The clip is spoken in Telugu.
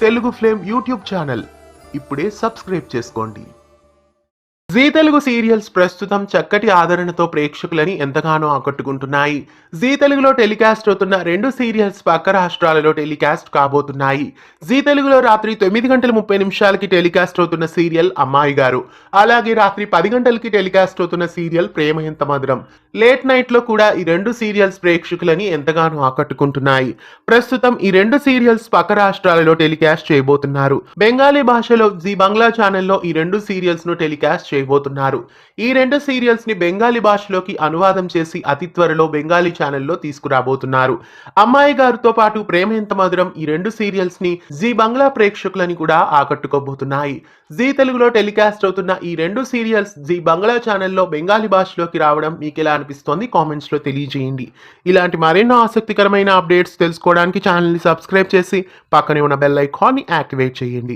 Telugu flame YouTube channel. ఇప్పుడే సబ్స్క్రైబ్ చేసుకోండి. జీ తెలుగు సీరియల్స్ ప్రస్తుతం చక్కటి ఆదరణతో ప్రేక్షకులని ఎంతగానో ఆకట్టుకుంటున్నాయి. జీ తెలుగులో టెలికాస్ట్ అవుతున్న 2 సీరియల్స్ పక్క రాష్ట్రాలలో టెలికాస్ట్ కాబోతున్నాయి. జీ తెలుగులో రాత్రి 9:30 టెలికాస్ట్ అవుతున్న సీరియల్ అమ్మాయి గారు, అలాగే రాత్రి 10 గంటలకి టెలికాస్ట్ అవుతున్న సీరియల్ ప్రేమ ఎంత మధురం. లేట్ నైట్ లో కూడా ఈ 2 సీరియల్స్ ప్రేక్షకులని ఎంతగానో ఆకట్టుకుంటున్నాయి. ప్రస్తుతం ఈ 2 సీరియల్స్ పక్క రాష్ట్రాలలో టెలికాస్ట్ చేయబోతున్నారు. బెంగాలీ భాషలో జీ బంగ్లా ఛానల్లో ఈ 2 సీరియల్స్ ను టెలికాస్ట్ చేయబోతున్నారు. ఈ 2 సీరియల్స్ ని బెంగాలీ భాషలోకి అనువాదం చేసి అతి త్వరలో బెంగాలీ ఛానల్లో తీసుకురాబోతున్నారు. అమ్మాయి గారితో పాటు ప్రేమ ఎంత మధురం ఈ 2 సీరియల్స్ ని జీ బంగ్లా ప్రేక్షకులని కూడా ఆకట్టుకోబోతున్నాయి. జీ తెలుగులో టెలికాస్ట్ అవుతున్న ఈ 2 సీరియల్స్ జీ బంగ్లా ఛానల్లో బెంగాలీ భాషలోకి రావడం మీకు ఎలా అనిపిస్తోంది కామెంట్స్ లో తెలియజేయండి. ఇలాంటి మరెన్నో ఆసక్తికరమైన అప్డేట్స్ తెలుసుకోవడానికి ఛానల్ ని సబ్స్క్రైబ్ చేసి పక్కనే ఉన్న బెల్ ఐకాన్ ని యాక్టివేట్ చేయండి.